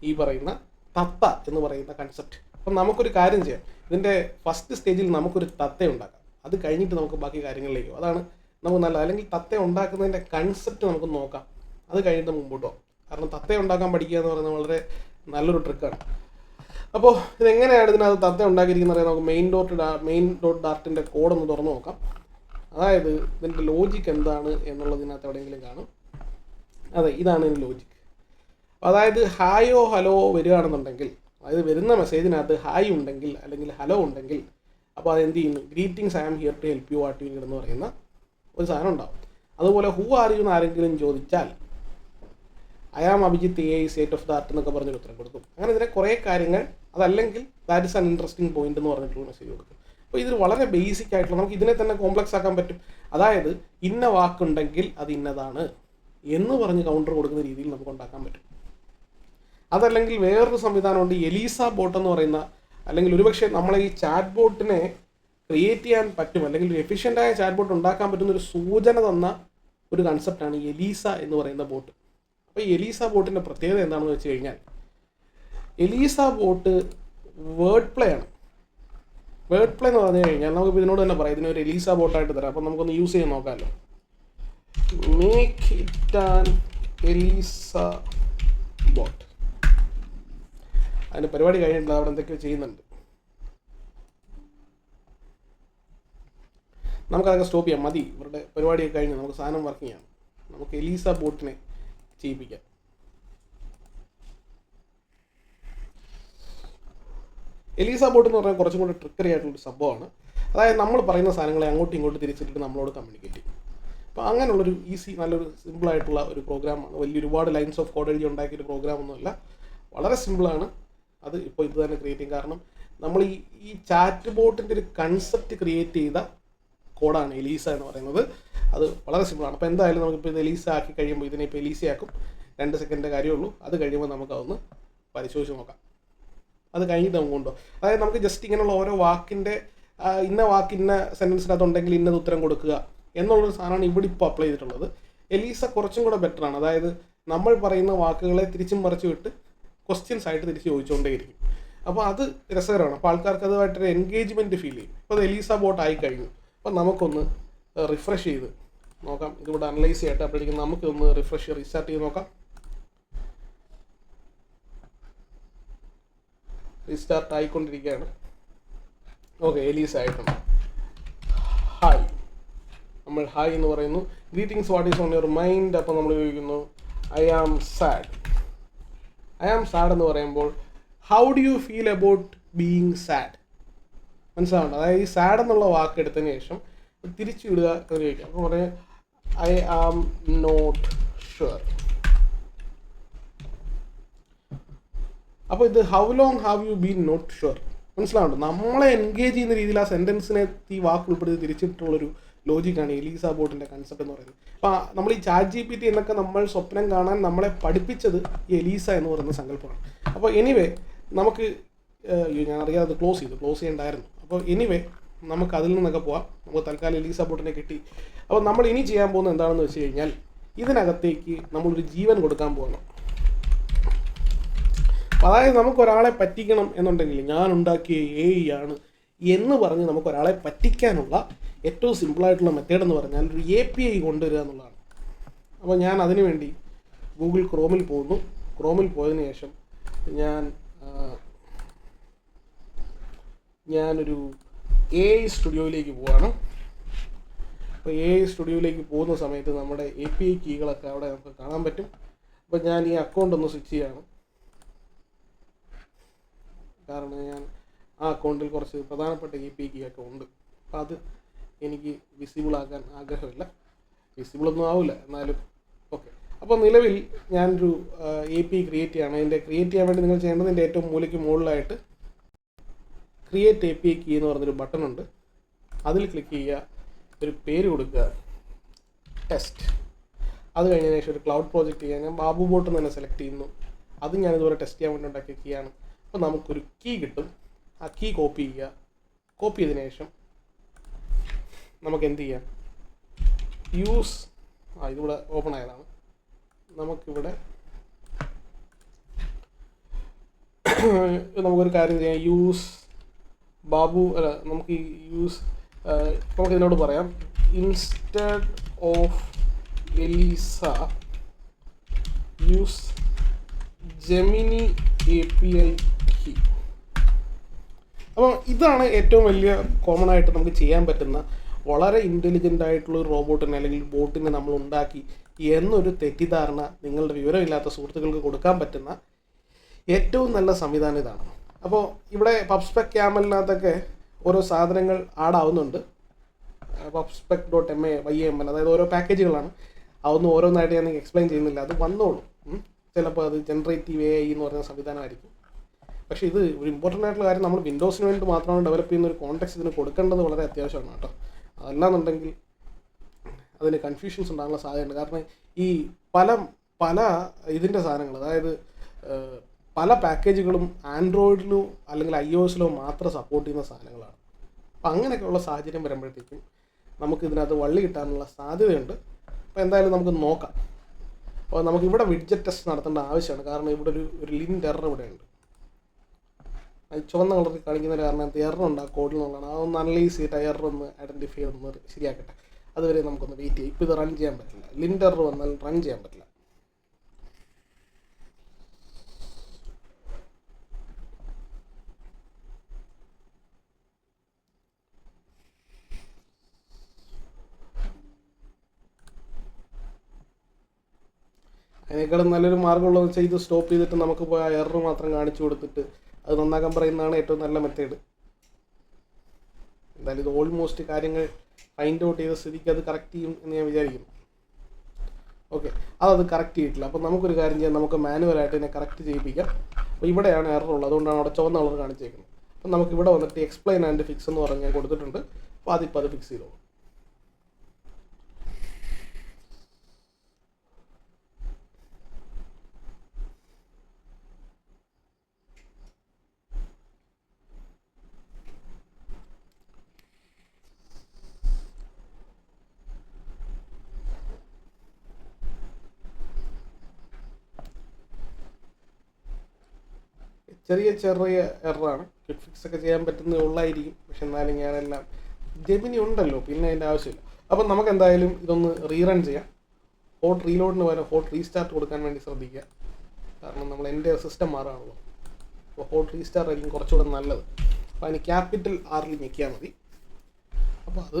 ഈ പറയുന്ന തത്ത എന്ന് പറയുന്ന കൺസെപ്റ്റ്. അപ്പം നമുക്കൊരു കാര്യം ചെയ്യാം, ഇതിൻ്റെ ഫസ്റ്റ് സ്റ്റേജിൽ നമുക്കൊരു തത്ത ഉണ്ടാക്കാം, അത് കഴിഞ്ഞിട്ട് നമുക്ക് ബാക്കി കാര്യങ്ങളിലേക്ക് പോകും. അതാണ് നമുക്ക് നല്ലത്. അല്ലെങ്കിൽ തത്ത ഉണ്ടാക്കുന്നതിൻ്റെ കൺസെപ്റ്റ് നമുക്ക് നോക്കാം, അത് കഴിഞ്ഞിട്ട് മുമ്പോട്ട് പോകും. കാരണം തത്ത ഉണ്ടാക്കാൻ പഠിക്കുക എന്ന് പറയുന്നത് വളരെ നല്ലൊരു ട്രിക്കാണ്. അപ്പോൾ ഇതെങ്ങനെയാണ് ഇതിനകത്ത് തത്ത ഉണ്ടാക്കിയിരിക്കുന്നത് അറിയാം. നമുക്ക് മെയിൻ ഡോട്ട് ഡാർട്ടിൻ്റെ കോഡൊന്ന് തുറന്ന് നോക്കാം. അതായത് ഇതിൻ്റെ ലോജിക്ക് എന്താണ് എന്നുള്ളതിനകത്ത് എവിടെയെങ്കിലും കാണും. അതെ, ഇതാണ് ഇതിൻ്റെ ലോജിക്ക്. അതായത് ഹായോ ഹലോ വരികയാണെന്നുണ്ടെങ്കിൽ, അതായത് വരുന്ന മെസ്സേജിനകത്ത് ഹായ് ഉണ്ടെങ്കിൽ അല്ലെങ്കിൽ ഹലോ ഉണ്ടെങ്കിൽ, അപ്പോൾ അത് എന്ത് ചെയ്യുന്നു, greetings I am here to help you what you need എന്ന് പറയുന്ന ഒരു സാധനം ഉണ്ടാവും. അതുപോലെ ഹൂ ആർ യു എന്ന് ആരെങ്കിലും ചോദിച്ചാൽ I am Abhijith a state of the art എന്നൊക്കെ പറഞ്ഞൊരു ഉത്തരം കൊടുക്കും. അങ്ങനെ ഇതിനെ കുറേ കാര്യങ്ങൾ, അതല്ലെങ്കിൽ that is an interesting point എന്ന് പറഞ്ഞിട്ടുള്ള മെസ്സേജ് കൊടുക്കും. അപ്പോൾ ഇത് വളരെ ബേസിക് ആയിട്ടുള്ള, നമുക്ക് ഇതിനെ തന്നെ കോംപ്ലക്സ് ആക്കാൻ പറ്റും. അതായത് ഇന്ന വാക്കുണ്ടെങ്കിൽ അത് ഇന്നതാണ് എന്ന് പറഞ്ഞ് കൗണ്ടർ കൊടുക്കുന്ന രീതിയിൽ നമുക്ക് ഉണ്ടാക്കാൻ പറ്റും. അതല്ലെങ്കിൽ വേറൊരു സംവിധാനമുണ്ട്, എലീസ ബോട്ട് എന്ന് പറയുന്ന, അല്ലെങ്കിൽ ഒരുപക്ഷെ നമ്മളെ ഈ ചാറ്റ് ബോട്ടിനെ ക്രിയേറ്റ് ചെയ്യാൻ പറ്റും, അല്ലെങ്കിൽ ഒരു എഫിഷ്യൻ്റായ ചാറ്റ് ബോട്ട് ഉണ്ടാക്കാൻ പറ്റുന്ന ഒരു സൂചന തന്ന ഒരു കൺസെപ്റ്റാണ് എലീസ എന്ന് പറയുന്ന ബോട്ട്. അപ്പോൾ ഈ എലീസ ബോട്ടിൻ്റെ പ്രത്യേകത എന്താണെന്ന് വെച്ച് കഴിഞ്ഞാൽ, എലീസ ബോട്ട് വേർഡ് പ്ലേ ആണ്. വേർഡ് പ്ലേ എന്ന് പറഞ്ഞു കഴിഞ്ഞാൽ നമുക്ക് ഇതിനോട് തന്നെ പറയാം, ഇതിനൊരു എലീസ ബോട്ടായിട്ട് തരാം. അപ്പോൾ നമുക്കൊന്ന് യൂസ് ചെയ്യാൻ നോക്കാമല്ലോ. Make it an Eliza bot. അതിന് പരിപാടി കഴിഞ്ഞിട്ടില്ല, അവിടെ എന്തൊക്കെയോ ചെയ്യുന്നുണ്ട്. നമുക്കതൊക്കെ സ്റ്റോപ്പ് ചെയ്യാം, മതി. ഇവരുടെ പരിപാടിയൊക്കെ കഴിഞ്ഞ് നമുക്ക് സാധനം വർക്കിംഗ് ആണ്. നമുക്ക് എലീസ ബോട്ടിനെ ചെയ്യിപ്പിക്കാം. എലീസ ബോട്ട് എന്ന് പറഞ്ഞാൽ കുറച്ചും കൂടി ട്രിക്കറി ആയിട്ടുള്ളൊരു സംഭവമാണ്. അതായത് നമ്മൾ പറയുന്ന സാധനങ്ങളെ അങ്ങോട്ടും ഇങ്ങോട്ടും തിരിച്ചിട്ട് നമ്മളോട് കമ്മ്യൂണിക്കേറ്റ് ചെയ്യും. അപ്പോൾ അങ്ങനെയുള്ളൊരു ഈസി, നല്ലൊരു സിമ്പിളായിട്ടുള്ള ഒരു പ്രോഗ്രാമാണ്. വലിയ ഒരുപാട് ലൈൻസ് ഓഫ് കോഡ് എഴുതി ഉണ്ടാക്കിയൊരു പ്രോഗ്രാമൊന്നുമല്ല, വളരെ സിമ്പിളാണ്. അത് ഇപ്പോൾ ഇത് തന്നെ ക്രിയേറ്റ് ചെയ്യും. കാരണം നമ്മൾ ഈ ചാറ്റ് ബോട്ടിൻ്റെ ഒരു കൺസെപ്റ്റ് ക്രിയേറ്റ് ചെയ്ത കോഡാണ് എലീസ എന്ന് പറയുന്നത്. അത് വളരെ സിമ്പിളാണ്. അപ്പോൾ എന്തായാലും നമുക്കിപ്പോൾ ഇത് എലീസ ആക്കി കഴിയുമ്പോൾ, ഇതിനെ ഇപ്പോൾ എലീസയാക്കും, 2 സെക്കൻഡിൻ്റെ കാര്യമുള്ളൂ. അത് കഴിയുമ്പോൾ നമുക്കതൊന്ന് പരിശോധിച്ച് നോക്കാം. അത് കഴിഞ്ഞിട്ട് നമുക്ക് കൊണ്ടുപോകും. അതായത് നമുക്ക് ജസ്റ്റ് ഇങ്ങനെയുള്ള ഓരോ വാക്കിൻ്റെ ഇന്ന വാക്ക് ഇന്ന സെൻറ്റൻസിനകത്തുണ്ടെങ്കിൽ ഇന്നത് ഉത്തരം കൊടുക്കുക എന്നുള്ളൊരു സാധനമാണ് ഇവിടെ ഇപ്പോൾ അപ്ലൈ ചെയ്തിട്ടുള്ളത്. എലീസ കുറച്ചും കൂടെ ബെറ്ററാണ്. അതായത് നമ്മൾ പറയുന്ന വാക്കുകളെ തിരിച്ചും മറിച്ച് വിട്ട് ക്വസ്റ്റ്യൻസ് ആയിട്ട് തിരിച്ച് ചോദിച്ചുകൊണ്ടേയിരിക്കും. അപ്പോൾ അത് രസകരമാണ്. അപ്പോൾ ആൾക്കാർക്ക് അതുമായിട്ടൊരു എൻഗേജ്മെൻറ്റ് ഫീൽ ചെയ്യും. അപ്പോൾ അത് എലീസ ബോട്ട് ആയി കഴിഞ്ഞു. അപ്പോൾ നമുക്കൊന്ന് റിഫ്രഷ് ചെയ്ത് നോക്കാം. ഇതിവിടെ അനലൈസ് ചെയ്യട്ടെ. അപ്പോഴേക്കും നമുക്കൊന്ന് റീസ്റ്റാർട്ട് ചെയ്ത് നോക്കാം. റീസ്റ്റാർട്ട് ആയിക്കൊണ്ടിരിക്കുകയാണ്. ഓക്കെ, എലീസ ആയിട്ടുണ്ട്. ഹായ്, നമ്മൾ ഹായ് എന്ന് പറയുന്നു. Greetings what is on your mind. അപ്പോൾ നമ്മൾ ചോദിക്കുന്നു I am sad. I am sad എന്ന് പറയുമ്പോൾ how do you feel about being sad? മനസ്സിലാവുന്നുണ്ട്? അതായത് ഈ സാഡ് എന്നുള്ള വാക്ക് എടുത്തതിന് ശേഷം തിരിച്ചു വിടുക എന്ന് ചോദിക്കാം. അപ്പോൾ പറയാം ഐ ആം നോട്ട് ഷുവർ. അപ്പോൾ ഇത് how long have you been not sure? മനസ്സിലാവുന്നുണ്ട്? നമ്മളെ എൻഗേജ് ചെയ്യുന്ന രീതിയിൽ ആ സെൻറ്റൻസിനെ ഈ വാക്ക് ഉൾപ്പെടുത്തി തിരിച്ചിട്ടുള്ളൊരു ലോജിക്കാണ് എലീസ ബോട്ടിൻ്റെ കൺസെപ്റ്റ് എന്ന് പറയുന്നത്. അപ്പോൾ നമ്മൾ ഈ ചാറ്റ് GPT എന്നൊക്കെ നമ്മൾ സ്വപ്നം കാണാൻ നമ്മളെ പഠിപ്പിച്ചത് ഈ എലീസ എന്ന് പറയുന്ന സങ്കല്പമാണ്. അപ്പോൾ എനിവേ നമുക്ക് ഞാൻ അറിയാതെ ക്ലോസ് ചെയ്യണ്ടായിരുന്നു. അപ്പോൾ എനിവേ നമുക്ക് അതിൽ നിന്നൊക്കെ പോവാം. നമുക്ക് തൽക്കാലം എലീസ ബോട്ടിനെ കിട്ടി. അപ്പോൾ നമ്മൾ ഇനി ചെയ്യാൻ പോകുന്നത് എന്താണെന്ന് വെച്ച് കഴിഞ്ഞാൽ, ഇതിനകത്തേക്ക് നമ്മളൊരു ജീവൻ കൊടുക്കാൻ പോകണം. അതായത് നമുക്കൊരാളെ പറ്റിക്കണം എന്നുണ്ടെങ്കിൽ, ഞാൻ ഉണ്ടാക്കിയ AI ആണ് എന്ന് പറഞ്ഞ് നമുക്കൊരാളെ പറ്റിക്കാനുള്ള ഏറ്റവും സിമ്പിളായിട്ടുള്ള മെത്തേഡ് എന്ന് പറഞ്ഞാൽ ഒരു API കൊണ്ടുവരിക എന്നുള്ളതാണ്. അപ്പോൾ ഞാൻ അതിനു വേണ്ടി ഗൂഗിൾ ക്രോമിൽ പോകുന്നു. ക്രോമിൽ പോയതിനു ശേഷം ഞാനൊരു AI സ്റ്റുഡിയോയിലേക്ക് പോവുകയാണ്. അപ്പോൾ AI സ്റ്റുഡിയോയിലേക്ക് പോകുന്ന സമയത്ത് നമ്മുടെ API കീകളൊക്കെ അവിടെ നമുക്ക് കാണാൻ പറ്റും. അപ്പോൾ ഞാൻ ഈ അക്കൗണ്ട് ഒന്ന് സ്വിച്ച് ചെയ്യുകയാണ്. കാരണം ഞാൻ ആ അക്കൗണ്ടിൽ കുറച്ച് പ്രധാനപ്പെട്ട API കീ ഒക്കെ ഉണ്ട്. അപ്പോൾ അത് എനിക്ക് വിസിബിളാക്കാൻ ആഗ്രഹമില്ല. വിസിബിളൊന്നും ആവില്ല, എന്നാലും ഓക്കെ. അപ്പോൾ നിലവിൽ ഞാനൊരു API ക്രിയേറ്റ് ചെയ്യണം. അതിൻ്റെ ക്രിയേറ്റ് ചെയ്യാൻ വേണ്ടി നിങ്ങൾ ചെയ്യേണ്ടത്, ഇതിൻ്റെ ഏറ്റവും മൂലയ്ക്ക് മുകളിലായിട്ട് ക്രിയേറ്റ് API കീ എന്ന് പറഞ്ഞൊരു ബട്ടൺ ഉണ്ട്. അതിൽ ക്ലിക്ക് ചെയ്യുക, ഒരു പേര് കൊടുക്കുക, ടെസ്റ്റ്. അത് കഴിഞ്ഞതിന് ശേഷം ഒരു ക്ലൗഡ് പ്രോജക്റ്റ് ചെയ്യാൻ ഞാൻ ബാബു ബോട്ട് തന്നെ സെലക്ട് ചെയ്യുന്നു. അത് ഞാനിതുപോലെ ടെസ്റ്റ് ചെയ്യാൻ വേണ്ടി ഉണ്ടാക്കിയ കീ ആണ്. അപ്പോൾ നമുക്കൊരു കീ കിട്ടും. ആ കീ കോപ്പി ചെയ്യുക, കോപ്പി ചെയ്തതിന് ശേഷം നമുക്ക് എന്ത് ചെയ്യാം, യൂസ് ഇതിവിടെ ഓപ്പൺ ആയതാണ്. നമുക്കിവിടെ നമുക്കൊരു കാര്യം ചെയ്യാം, യൂസ് ബാബു അല്ല, നമുക്ക് യൂസ് നമുക്കിതിനോട് പറയാം, instead of Eliza use Gemini API key. അപ്പോൾ ഇതാണ് ഏറ്റവും വലിയ കോമൺ ആയിട്ട് നമുക്ക് ചെയ്യാൻ പറ്റുന്ന, വളരെ ഇൻ്റലിജൻ്റ് ആയിട്ടുള്ള ഒരു റോബോട്ടിനെ അല്ലെങ്കിൽ ബോട്ടിനെ നമ്മൾ ഉണ്ടാക്കി എന്നൊരു തെറ്റിദ്ധാരണ നിങ്ങളുടെ വിവരമില്ലാത്ത സുഹൃത്തുക്കൾക്ക് കൊടുക്കാൻ പറ്റുന്ന ഏറ്റവും നല്ല സംവിധാനം ഇതാണ്. അപ്പോൾ ഇവിടെ പബ്സ്പെക് ക്യാമലിനകത്തൊക്കെ ഓരോ സാധനങ്ങൾ ആഡാവുന്നുണ്ട്. pubspec.YAML, അതായത് ഓരോ പാക്കേജുകളാണ്. അതൊന്നും ഓരോന്നായിട്ട് ഞാൻ എക്സ്പ്ലെയിൻ ചെയ്യുന്നില്ല, അത് വന്നോളൂ. ചിലപ്പോൾ അത് ജനറേറ്റീവ് AI എന്ന് പറയുന്ന സംവിധാനമായിരിക്കും. പക്ഷേ ഇത് ഒരു ഇമ്പോർട്ടൻ്റ് ആയിട്ടുള്ള കാര്യം, നമ്മൾ വിൻഡോസിന് വേണ്ടി മാത്രമാണ് ഡെവലപ്പ് ചെയ്യുന്ന ഒരു കോൺടെക്സ്റ്റ് ഇതിന് കൊടുക്കേണ്ടത് വളരെ അത്യാവശ്യമാണ് കേട്ടോ. അതല്ലാന്നുണ്ടെങ്കിൽ അതിന് കൺഫ്യൂഷൻസ് ഉണ്ടാകാനുള്ള സാധ്യതയുണ്ട്. കാരണം ഈ പല ഇതിൻ്റെ സാധനങ്ങൾ, അതായത് പല പാക്കേജുകളും ആൻഡ്രോയിഡിലോ അല്ലെങ്കിൽ iOSലോ മാത്രം സപ്പോർട്ട് ചെയ്യുന്ന സാധനങ്ങളാണ്. അപ്പോൾ അങ്ങനെയൊക്കെയുള്ള സാഹചര്യം വരുമ്പോഴത്തേക്കും നമുക്ക് ഇതിനകത്ത് വള്ളി കിട്ടാനുള്ള സാധ്യതയുണ്ട്. അപ്പോൾ എന്തായാലും നമുക്ക് നോക്കാം. അപ്പോൾ നമുക്കിവിടെ വിഡ്ജറ്റ് ടെസ്റ്റ് നടത്തേണ്ട ആവശ്യമാണ്. കാരണം ഇവിടെ ഒരു ലിൻറ്റ് എറർ ഇവിടെ ഉണ്ട്. ചുവന്ന കളറിൽ കാണിക്കുന്ന കാരണം എറർ ഉണ്ടാകും കോഡിൽ നിന്നുള്ളതാണ്. അതൊന്ന് അനലൈസ് ചെയ്തിട്ട് എറർ ഒന്ന് ഐഡൻറ്റിഫൈ ചെയ്തൊന്ന് ശരിയാക്കട്ടെ. അതുവരെ നമുക്കൊന്ന് വെയിറ്റ് ചെയ്യാം. ഇപ്പോൾ ഇത് റൺ ചെയ്യാൻ പറ്റില്ല, ലിൻറ്റ് എറർ വന്നാൽ റൺ ചെയ്യാൻ പറ്റില്ല. അതിനേക്കാളും നല്ലൊരു മാർഗ്ഗമുള്ളതെന്ന് വെച്ചാൽ ഇത് സ്റ്റോപ്പ് ചെയ്തിട്ട് നമുക്ക് പോയി ആ എറർ മാത്രം കാണിച്ചു കൊടുത്തിട്ട് അത് നന്നാക്കാൻ പറയുന്നതാണ് ഏറ്റവും നല്ല മെത്തേഡ്. എന്തായാലും ഇത് ഓൾമോസ്റ്റ് കാര്യങ്ങൾ ഫൈൻഡ് ഔട്ട് ചെയ്ത സ്ഥിതിക്ക് അത് കറക്റ്റ് ചെയ്യും എന്ന് ഞാൻ വിചാരിക്കുന്നു. ഓക്കെ, അത് കറക്റ്റ് ചെയ്തിട്ടില്ല. അപ്പോൾ നമുക്കൊരു കാര്യം ചെയ്യാം, നമുക്ക് മാനുവലായിട്ട് ഇതിനെ കറക്റ്റ് ചെയ്യിപ്പിക്കാം. അപ്പോൾ ഇവിടെയാണ് എറർ ഉള്ളത്, അതുകൊണ്ടാണ് അവിടെ ചുവന്ന കളർ കാണിച്ചേക്കുന്നത്. അപ്പം നമുക്ക് ഇവിടെ വന്നിട്ട് എക്സ്പ്ലെയിൻ ആൻഡ് ഫിക്സ് എന്ന് പറഞ്ഞ് ഞാൻ കൊടുത്തിട്ടുണ്ട്. അപ്പോൾ അതിപ്പോൾ അത് ഫിക്സ് ചെയ്തോളൂ. ചെറിയ എററാണ്, ക്വിക്ക് ഫിക്സ് ഒക്കെ ചെയ്യാൻ പറ്റുന്നത് ഉള്ളായിരിക്കും. പക്ഷെ എന്നാലും ഞാനെല്ലാം ജെമിനി ഉണ്ടല്ലോ, പിന്നെ അതിൻ്റെ ആവശ്യമില്ല. അപ്പം നമുക്ക് എന്തായാലും ഇതൊന്ന് റീറൺ ചെയ്യാം. ഹോട്ട് റീലോഡിന് പകരം ഹോട്ട് റീസ്റ്റാർട്ട് കൊടുക്കാൻ വേണ്ടി ശ്രദ്ധിക്കുക. കാരണം നമ്മൾ എൻ്റെ സിസ്റ്റം മാറുകയാണല്ലോ. അപ്പോൾ ഹോട്ട് റീസ്റ്റാർട്ട് ആയിരിക്കും കുറച്ചുകൂടെ നല്ലത്. അപ്പോൾ അതിന് ക്യാപിറ്റൽ R ഞെക്കിയാൽ മതി. അപ്പോൾ അത്